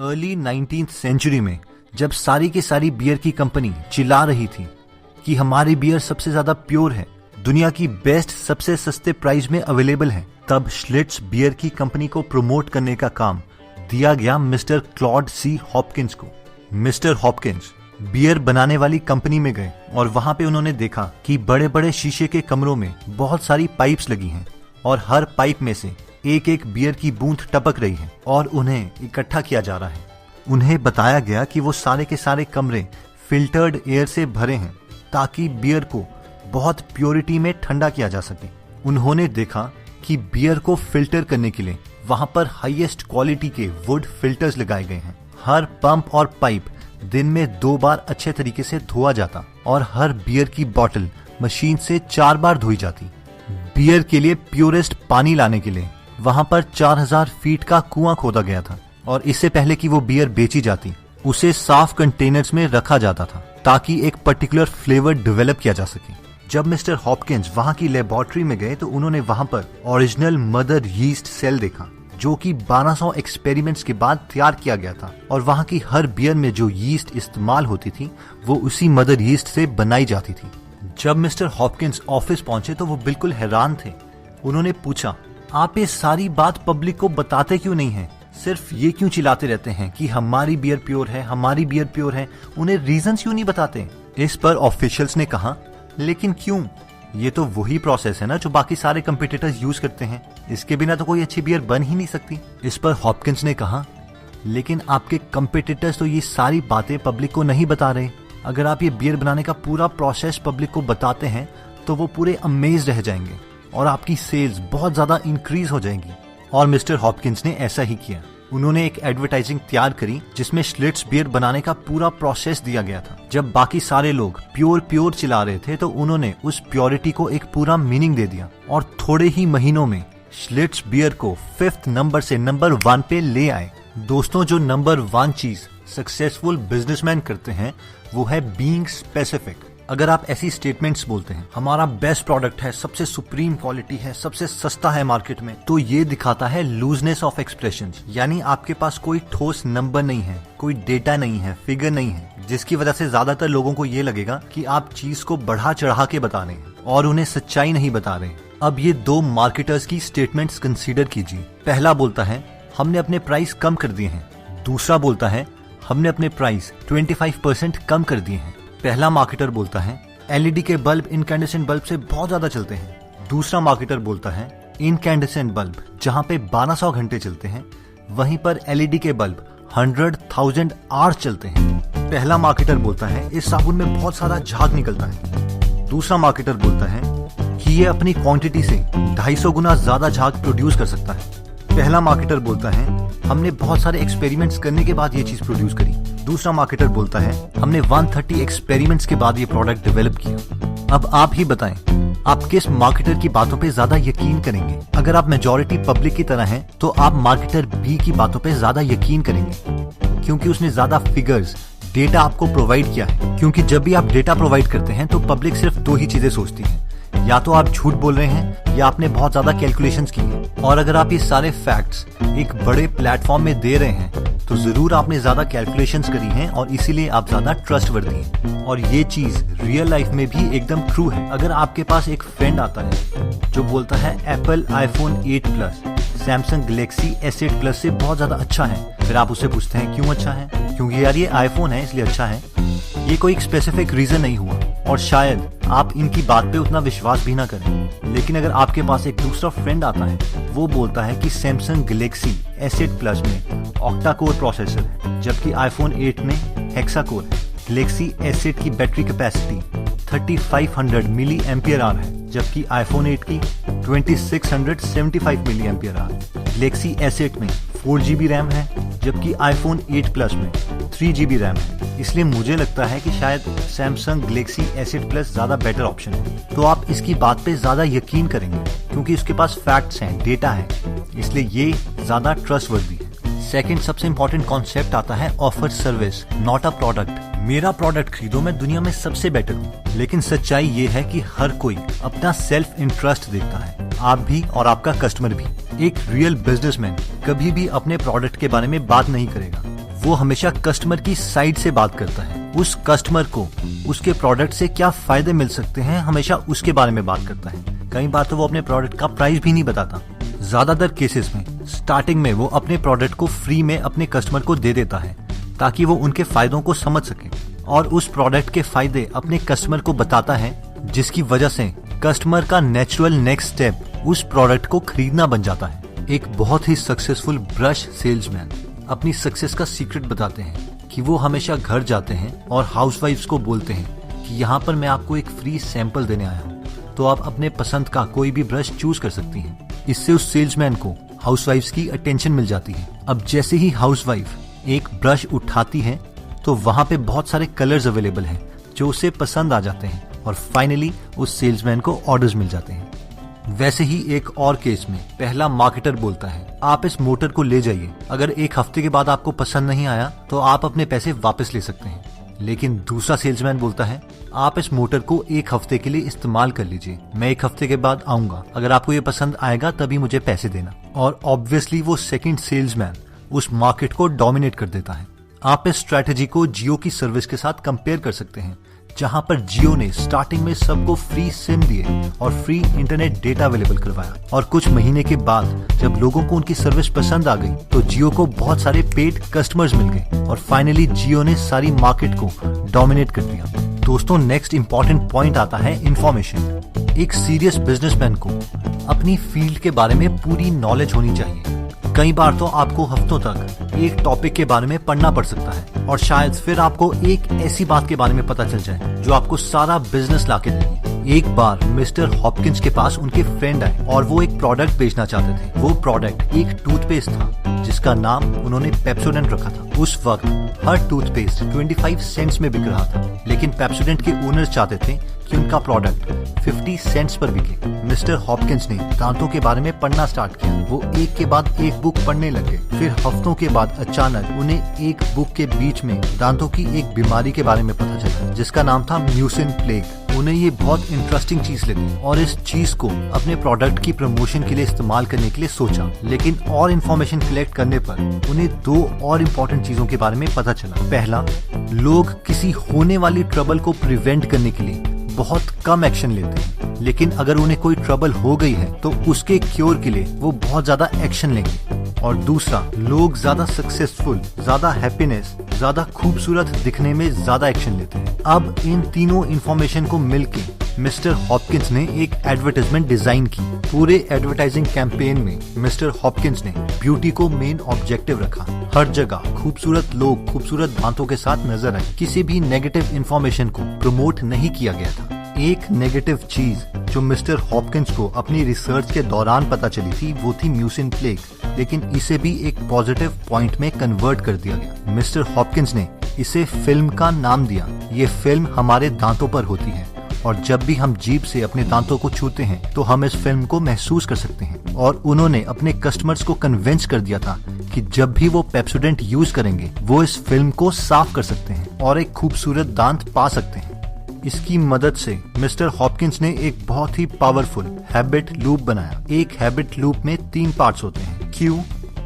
Early 19th century में जब सारी की सारी बियर की कंपनी चिल्ला रही थी कि हमारी बियर सबसे ज्यादा प्योर है, दुनिया की बेस्ट, सबसे सस्ते प्राइस में अवेलेबल है, तब श्लिट्ज बियर की कंपनी को प्रमोट करने का काम दिया गया मिस्टर क्लॉड सी हॉपकिंस को। मिस्टर हॉपकिंस बियर बनाने वाली कंपनी में गए और वहां पे उन्होंने देखा कि बड़े बड़े शीशे के कमरों में बहुत सारी पाइप्स लगी हैं और हर पाइप में से एक एक बियर की बूंद टपक रही है और उन्हें इकट्ठा किया जा रहा है। उन्हें बताया गया कि वो सारे के सारे कमरे फिल्टर्ड एयर से भरे हैं ताकि बियर को बहुत प्योरिटी में ठंडा किया जा सके। उन्होंने देखा कि बियर को फिल्टर करने के लिए वहां पर हाईएस्ट क्वालिटी के वुड फिल्टर्स लगाए गए हैं। हर पंप और पाइप दिन में 2 बार अच्छे तरीके से धोआ जाता और हर बियर की बॉटल मशीन से 4 बार धोई जाती। बियर के लिए प्योरेस्ट पानी लाने के लिए वहां पर 4000 फीट का कुआं खोदा गया था और इससे पहले कि वो बियर बेची जाती उसे साफ कंटेनर्स में रखा जाता था ताकि एक पर्टिकुलर फ्लेवर डेवलप किया जा सके। जब मिस्टर हॉपकिंस वहां की लेबोरेटरी में गए तो उन्होंने वहां पर ओरिजिनल मदर यीस्ट सेल देखा जो कि 1200 एक्सपेरिमेंट्स के बाद तैयार किया गया था और वहां की हर बियर में जो यीस्ट इस्तेमाल होती थी वो उसी मदर यीस्ट से बनाई जाती थी। जब मिस्टर हॉपकिंस ऑफिस पहुंचे तो वो बिल्कुल हैरान थे। उन्होंने पूछा, आप ये सारी बात पब्लिक को बताते क्यों नहीं हैं? सिर्फ ये क्यों चिल्लाते रहते हैं कि हमारी बियर प्योर है, हमारी बियर प्योर है, उन्हें रीजन क्यों नहीं बताते? इस पर ऑफिशियल्स ने कहा, लेकिन क्यों? ये तो वही प्रोसेस है ना जो बाकी सारे कंपटीटर्स यूज करते हैं, इसके बिना तो कोई अच्छी बियर बन ही नहीं सकती। इस पर हॉपकिंस ने कहा, लेकिन आपके कंपटीटर्स तो ये सारी बातें पब्लिक को नहीं बता रहे। अगर आप ये बियर बनाने का पूरा प्रोसेस पब्लिक को बताते हैं तो वो पूरे अमेज रह जाएंगे और आपकी सेल्स बहुत ज्यादा इंक्रीज हो जाएंगी। और मिस्टर हॉपकिंस ने ऐसा ही किया। उन्होंने एक एडवर्टाइजिंग तैयार करी जिसमें श्लिट्ज बियर बनाने का पूरा प्रोसेस दिया गया था। जब बाकी सारे लोग प्योर प्योर चिल्ला रहे थे तो उन्होंने उस प्योरिटी को एक पूरा मीनिंग दे दिया और थोड़े ही महीनों में श्लिट्ज बियर को 5th नंबर से नंबर 1 पे ले आए। दोस्तों, जो नंबर 1 चीज सक्सेसफुल बिजनेसमैन करते हैं वो है बीइंग स्पेसिफिक। अगर आप ऐसी स्टेटमेंट्स बोलते हैं, हमारा बेस्ट प्रोडक्ट है, सबसे सुप्रीम क्वालिटी है, सबसे सस्ता है मार्केट में, तो ये दिखाता है लूजनेस ऑफ एक्सप्रेशंस, यानी आपके पास कोई ठोस नंबर नहीं है, कोई डेटा नहीं है, फिगर नहीं है, जिसकी वजह से ज्यादातर लोगों को ये लगेगा कि आप चीज को बढ़ा चढ़ा के बता रहे हैं और उन्हें सच्चाई नहीं बता रहे। अब ये 2 मार्केटर्स की स्टेटमेंट्स कंसीडर कीजिए। पहला बोलता है हमने अपने प्राइस कम कर दिए हैं, दूसरा बोलता है हमने अपने प्राइस 25% कम कर दिए हैं। पहला मार्केटर बोलता है एलईडी के बल्ब इनकैंडेसेंट बल्ब से बहुत ज्यादा चलते हैं। दूसरा मार्केटर बोलता है इनकैंडेसेंट बल्ब जहां पे 1200 घंटे चलते हैं वहीं पर एलईडी के बल्ब 100,000 आवर्स चलते हैं। पहला मार्केटर बोलता है इस साबुन में बहुत सारा झाग निकलता है। दूसरा मार्केटर बोलता है कि ये अपनी क्वांटिटी से 250 गुना ज्यादा झाग प्रोड्यूस कर सकता है। पहला मार्केटर बोलता है हमने बहुत सारे एक्सपेरिमेंट्स करने के बाद ये चीज प्रोड्यूस करी। दूसरा मार्केटर बोलता है हमने 130 एक्सपेरिमेंट्स के बाद ये प्रोडक्ट डेवलप किया। अब आप ही बताएं, आप किस मार्केटर की बातों पे ज्यादा यकीन करेंगे? अगर आप मेजॉरिटी पब्लिक की तरह हैं तो आप मार्केटर बी की बातों पे ज्यादा यकीन करेंगे क्योंकि उसने ज्यादा फिगर्स, डेटा आपको प्रोवाइड किया है। क्योंकि जब भी आप डेटा प्रोवाइड करते हैं तो पब्लिक सिर्फ 2 ही चीजें सोचती है, या तो आप झूठ बोल रहे हैं या आपने बहुत ज्यादा कैलकुलेशंस की हैं। और अगर आप ये सारे फैक्ट्स एक बड़े प्लेटफॉर्म में दे रहे हैं तो जरूर आपने ज्यादा कैलकुलेशंस करी हैं और इसीलिए आप ज्यादा ट्रस्टवर्दी हैं। और ये चीज रियल लाइफ में भी एकदम ट्रू है। अगर आपके पास एक फ्रेंड आता है जो बोलता है Apple iPhone 8 plus Samsung Galaxy S8 plus से बहुत ज्यादा अच्छा है, फिर आप उससे पूछते हैं क्यों अच्छा है? क्योंकि यार ये आईफोन है इसलिए अच्छा है। ये कोई एक स्पेसिफिक रीजन नहीं हुआ और शायद आप इनकी बात पे उतना विश्वास भी ना करें। लेकिन अगर आपके पास एक दूसरा फ्रेंड आता है, वो बोलता है कि सैमसंग गैलेक्सी S8 प्लस में ऑक्टा कोर प्रोसेसर है जबकि आईफोन 8 में हेक्सा कोर है। गैलेक्सी S8 की battery capacity 3500 milli ampere hour है जबकि आईफोन 8 की 2675 मिली एम्पियर आवर है। गैलेक्सी S8 में 4GB रैम है जबकि आईफोन 8 प्लस में 3GB रैम है। इसलिए मुझे लगता है कि शायद सैमसंग गैलेक्सी S8 प्लस ज्यादा बेटर ऑप्शन है। तो आप इसकी बात पे ज्यादा यकीन करेंगे क्योंकि उसके पास फैक्ट्स हैं, डेटा है, इसलिए ये ज्यादा ट्रस्टवर्दी है। सेकंड सबसे इंपॉर्टेंट कॉन्सेप्ट आता है offer service, not a product. मेरा प्रोडक्ट खरीदो, मैं दुनिया में सबसे बेटर हूँ। लेकिन सच्चाई ये है कि हर कोई अपना सेल्फ इंटरेस्ट देखता है, आप भी और आपका कस्टमर भी। एक रियल बिजनेसमैन कभी भी अपने प्रोडक्ट के बारे में बात नहीं करेगा, वो हमेशा कस्टमर की साइड से बात करता है। उस कस्टमर को उसके प्रोडक्ट से क्या फायदे मिल सकते हैं, हमेशा उसके बारे में बात करता है। कई बार तो वो अपने प्रोडक्ट का प्राइस भी नहीं बताता। ज्यादातर केसेस में स्टार्टिंग में वो अपने प्रोडक्ट को फ्री में अपने कस्टमर को दे देता है ताकि वो उनके फायदों को समझ सके और उस प्रोडक्ट के फायदे अपने कस्टमर को बताता है, जिसकी वजह से कस्टमर का नेचुरल नेक्स्ट स्टेप उस प्रोडक्ट को खरीदना बन जाता है। एक बहुत ही सक्सेसफुल ब्रश सेल्समैन अपनी सक्सेस का सीक्रेट बताते हैं कि वो हमेशा घर जाते हैं और हाउसवाइफ्स को बोलते हैं कि यहाँ पर मैं आपको एक फ्री सैंपल देने आया हूँ, तो आप अपने पसंद का कोई भी ब्रश चूज कर सकती हैं। इससे उस सेल्समैन को हाउसवाइफ्स की अटेंशन मिल जाती है। अब जैसे ही हाउसवाइफ एक ब्रश उठाती है तो वहां पे बहुत सारे कलर्स अवेलेबल हैं जो उसे पसंद आ जाते हैं और फाइनली उस सेल्समैन को ऑर्डर्स मिल जाते हैं। वैसे ही एक और केस में पहला मार्केटर बोलता है, आप इस मोटर को ले जाइए, अगर एक हफ्ते के बाद आपको पसंद नहीं आया तो आप अपने पैसे वापस ले सकते हैं। लेकिन दूसरा सेल्समैन बोलता है, आप इस मोटर को एक हफ्ते के लिए इस्तेमाल कर लीजिए, मैं एक हफ्ते के बाद आऊंगा, अगर आपको ये पसंद आएगा तभी मुझे पैसे देना। और ऑब्वियसली वो सेकंड सेल्समैन उस मार्केट को डोमिनेट कर देता है। आप इस स्ट्रेटेजी को जियो की सर्विस के साथ कंपेयर कर सकते हैं, जहां पर जियो ने स्टार्टिंग में सबको फ्री सिम दिए और फ्री इंटरनेट डेटा अवेलेबल करवाया, और कुछ महीने के बाद जब लोगों को उनकी सर्विस पसंद आ गई तो जियो को बहुत सारे पेड कस्टमर्स मिल गए और फाइनली जियो ने सारी मार्केट को डोमिनेट कर दिया। दोस्तों, नेक्स्ट इंपॉर्टेंट पॉइंट आता है इंफॉर्मेशन। एक सीरियस बिजनेसमैन को अपनी फील्ड के बारे में पूरी नॉलेज होनी चाहिए। कई बार तो आपको हफ्तों तक एक टॉपिक के बारे में पढ़ना पड़ सकता है और शायद फिर आपको एक ऐसी बात के बारे में पता चल जाए जो आपको सारा बिजनेस लाके देगी। एक बार मिस्टर हॉपकिंस के पास उनके फ्रेंड आए और वो एक प्रोडक्ट बेचना चाहते थे। वो प्रोडक्ट एक टूथपेस्ट था जिसका नाम उन्होंने पेप्सोडेंट रखा था। उस वक्त हर टूथपेस्ट 25 सेंट्स में बिक रहा था, लेकिन पेप्सोडेंट के ओनर्स चाहते थे कि उनका प्रोडक्ट 50 सेंट्स पर बिके। मिस्टर हॉपकिंस ने दांतों के बारे में पढ़ना स्टार्ट किया। वो एक के बाद एक बुक पढ़ने लगे। फिर हफ्तों के बाद अचानक उन्हें एक बुक के बीच में दांतों की एक बीमारी के बारे में पता चला जिसका नाम था म्यूसिन प्लेग। उन्हें ये बहुत इंटरेस्टिंग चीज लगी और इस चीज को अपने प्रोडक्ट की प्रमोशन के लिए इस्तेमाल करने के लिए सोचा। लेकिन और इन्फॉर्मेशन कलेक्ट करने पर उन्हें दो और इम्पोर्टेंट चीजों के बारे में पता चला। पहला, लोग किसी होने वाली ट्रबल को प्रिवेंट करने के लिए बहुत कम एक्शन लेते हैं, लेकिन अगर उन्हें कोई ट्रबल हो गई है तो उसके क्योर के लिए वो बहुत ज्यादा एक्शन लेंगे। और दूसरा, लोग ज्यादा सक्सेसफुल, ज्यादा हैप्पीनेस, ज्यादा खूबसूरत दिखने में ज्यादा एक्शन लेते हैं। अब इन तीनों इन्फॉर्मेशन को मिलके मिस्टर हॉपकिंस ने एक एडवर्टाइजमेंट डिजाइन की। पूरे एडवर्टाइजिंग कैंपेन में मिस्टर हॉपकिंस ने ब्यूटी को मेन ऑब्जेक्टिव रखा। हर जगह खूबसूरत लोग खूबसूरत दांतों के साथ नजर आए। किसी भी नेगेटिव इन्फॉर्मेशन को प्रमोट नहीं किया गया था। एक नेगेटिव चीज जो मिस्टर हॉपकिंस को अपनी रिसर्च के दौरान पता चली थी वो थी म्यूसिन प्लेग, लेकिन इसे भी एक पॉजिटिव पॉइंट में कन्वर्ट कर दिया गया। मिस्टर हॉपकिंस ने इसे फिल्म का नाम दिया। ये फिल्म हमारे दांतों पर होती है और जब भी हम जीभ से अपने दांतों को छूते हैं तो हम इस फिल्म को महसूस कर सकते हैं। और उन्होंने अपने कस्टमर्स को कन्विंस कर दिया था कि जब भी वो पेप्सोडेंट यूज करेंगे वो इस फिल्म को साफ कर सकते हैं और एक खूबसूरत दांत पा सकते हैं। इसकी मदद से मिस्टर हॉपकिंस ने एक बहुत ही पावरफुल हैबिट लूप बनाया। एक हैबिट लूप में 3 पार्ट्स होते हैं। क्यू,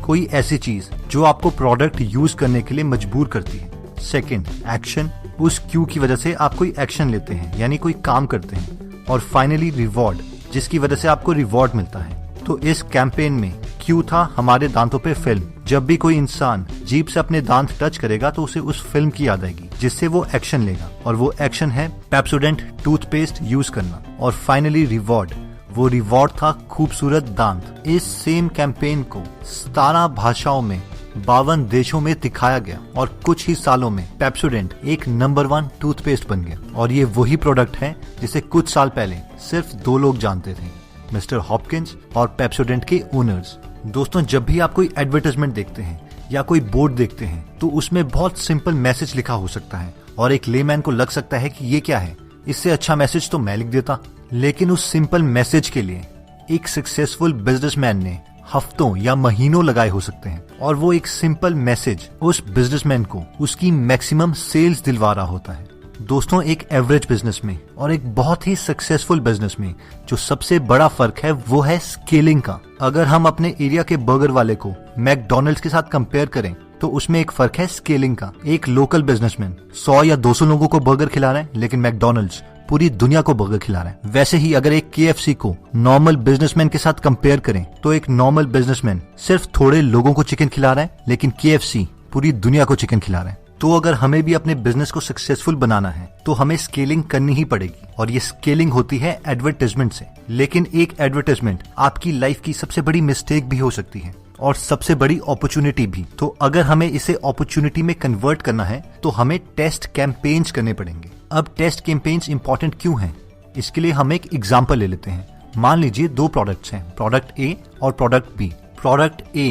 कोई ऐसी चीज जो आपको प्रोडक्ट यूज करने के लिए मजबूर करती है। सेकंड, एक्शन, उस क्यू की वजह से आप कोई एक्शन लेते हैं यानी कोई काम करते हैं। और फाइनली रिवॉर्ड, जिसकी वजह से आपको रिवॉर्ड मिलता है। तो इस कैंपेन में क्यू था हमारे दांतों पे फिल्म। जब भी कोई इंसान जीभ से अपने दांत टच करेगा तो उसे उस फिल्म की याद आएगी जिससे वो एक्शन लेगा, और वो एक्शन है पेप्सोडेंट टूथपेस्ट यूज करना। और फाइनली रिवॉर्ड, वो रिवॉर्ड था खूबसूरत दांत। इस सेम कैंपेन को 17 भाषाओं में 52 देशों में दिखाया गया और कुछ ही सालों में पेप्सोडेंट एक नंबर 1 टूथपेस्ट बन गया। और ये वही प्रोडक्ट है जिसे कुछ साल पहले सिर्फ 2 लोग जानते थे, मिस्टर हॉपकिंस और पेप्सोडेंट के ओनर्स। दोस्तों, जब भी आप कोई एडवर्टाइजमेंट देखते हैं या कोई बोर्ड देखते हैं तो उसमें बहुत सिंपल मैसेज लिखा हो सकता है और एक लेमैन को लग सकता है कि ये क्या है, इससे अच्छा मैसेज तो मैं लिख देता। लेकिन उस सिंपल मैसेज के लिए एक सक्सेसफुल बिजनेसमैन ने हफ्तों या महीनों लगाए हो सकते हैं, और वो एक सिंपल मैसेज उस बिजनेसमैन को उसकी मैक्सिमम सेल्स दिलवा रहा होता है। दोस्तों, एक एवरेज बिजनेस में और एक बहुत ही सक्सेसफुल बिजनेस में जो सबसे बड़ा फर्क है वो है स्केलिंग का। अगर हम अपने एरिया के बर्गर वाले को मैकडोनल्ड्स के साथ कंपेयर करें तो उसमें एक फर्क है स्केलिंग का। एक लोकल बिजनेसमैन 100 या 200 लोगों को बर्गर खिला रहा है, लेकिन मैकडॉनल्ड्स पूरी दुनिया को बर्गर खिला रहा है। वैसे ही अगर एक KFC को नॉर्मल बिजनेसमैन के साथ कंपेयर करें तो एक नॉर्मल बिजनेसमैन सिर्फ थोड़े लोगों को चिकन खिला रहा है, लेकिन KFC पूरी दुनिया को चिकन खिला रहा है। तो अगर हमें भी अपने बिजनेस को सक्सेसफुल बनाना है तो हमें स्केलिंग करनी ही पड़ेगी, और ये स्केलिंग होती है एडवर्टाइजमेंट से। लेकिन एक एडवर्टाइजमेंट आपकी लाइफ की सबसे बड़ी मिस्टेक भी हो सकती है और सबसे बड़ी अपॉर्चुनिटी भी। तो अगर हमें इसे अपॉर्चुनिटी में कन्वर्ट करना है तो हमें टेस्ट कैंपेन्स करने पड़ेंगे। अब टेस्ट कैंपेन्स इंपॉर्टेंट क्यों हैं, इसके लिए हम एक एग्जांपल ले लेते हैं। मान लीजिए 2 प्रोडक्ट्स हैं, प्रोडक्ट A और प्रोडक्ट B। प्रोडक्ट A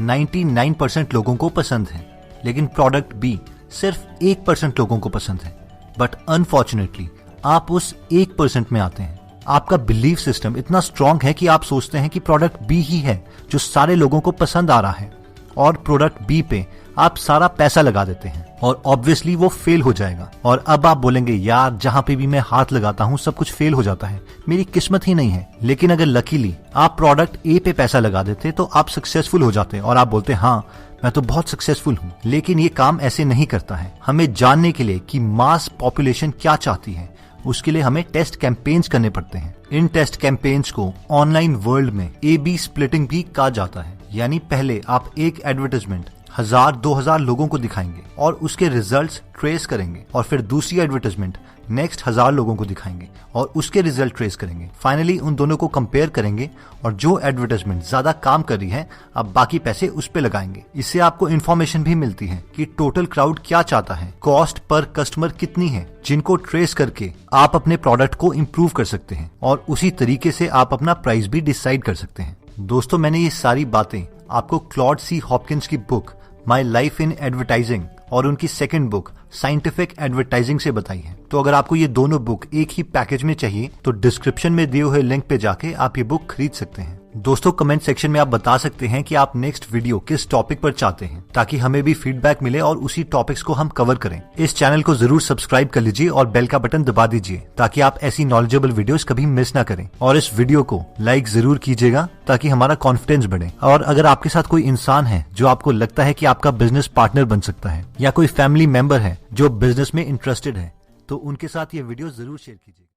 99% लोगों को पसंद है, लेकिन प्रोडक्ट B सिर्फ 1% लोगों को पसंद है। बट अनफॉर्चुनेटली आप उस 1% में आते हैं। आपका बिलीफ सिस्टम इतना स्ट्रांग है कि आप सोचते हैं कि प्रोडक्ट B ही है जो सारे लोगों को पसंद आ रहा है, और प्रोडक्ट B पे आप सारा पैसा लगा देते हैं, और ऑब्वियसली वो फेल हो जाएगा। और अब आप बोलेंगे यार जहां पे भी मैं हाथ लगाता हूं सब कुछ फेल हो जाता है, मेरी किस्मत ही नहीं है। लेकिन अगर लकीली आप प्रोडक्ट A पे पैसा लगा देते तो आप सक्सेसफुल हो जाते और आप बोलते हाँ मैं तो बहुत सक्सेसफुल हूँ। लेकिन ये काम ऐसे नहीं करता है। हमें जानने के लिए कि मास पॉपुलेशन क्या चाहती है, उसके लिए हमें टेस्ट कैंपेन्स करने पड़ते हैं। इन टेस्ट कैंपेन्स को ऑनलाइन वर्ल्ड में A/B स्प्लिटिंग भी कहा जाता है। यानी पहले आप एक एडवर्टाइजमेंट 1000-2000 लोगों को दिखाएंगे और उसके रिजल्ट्स ट्रेस करेंगे, और फिर दूसरी एडवर्टाइजमेंट नेक्स्ट 1000 लोगों को दिखाएंगे और उसके रिजल्ट ट्रेस करेंगे। फाइनली उन दोनों को कंपेयर करेंगे, और जो एडवर्टाइजमेंट ज्यादा काम कर रही है अब बाकी पैसे उस पे लगाएंगे। इससे आपको इन्फॉर्मेशन भी मिलती है कि टोटल क्राउड क्या चाहता है, कॉस्ट पर कस्टमर कितनी है, जिनको ट्रेस करके आप अपने प्रोडक्ट को इम्प्रूव कर सकते हैं, और उसी तरीके से आप अपना प्राइस भी डिसाइड कर सकते हैं। दोस्तों, मैंने ये सारी बातें आपको क्लॉड C. हॉपकिंस की book my life in advertising और उनकी सेकंड बुक साइंटिफिक एडवर्टाइजिंग से बताई है। तो अगर आपको ये दोनों बुक एक ही पैकेज में चाहिए तो डिस्क्रिप्शन में दिए हुए लिंक पे जाके आप ये बुक खरीद सकते हैं। दोस्तों, कमेंट सेक्शन में आप बता सकते हैं कि आप नेक्स्ट वीडियो किस टॉपिक पर चाहते हैं, ताकि हमें भी फीडबैक मिले और उसी टॉपिक्स को हम कवर करें। इस चैनल को जरूर सब्सक्राइब कर लीजिए और बेल का बटन दबा दीजिए, ताकि आप ऐसी नॉलेजेबल वीडियोस कभी मिस ना करें। और इस वीडियो को लाइक जरूर कीजिएगा ताकि हमारा कॉन्फिडेंस बढ़े। और अगर आपके साथ कोई इंसान है जो आपको लगता है कि आपका बिजनेस पार्टनर बन सकता है, या कोई फैमिली मेंबर है जो बिजनेस में इंटरेस्टेड है, तो उनके साथ ये वीडियो जरूर शेयर कीजिए।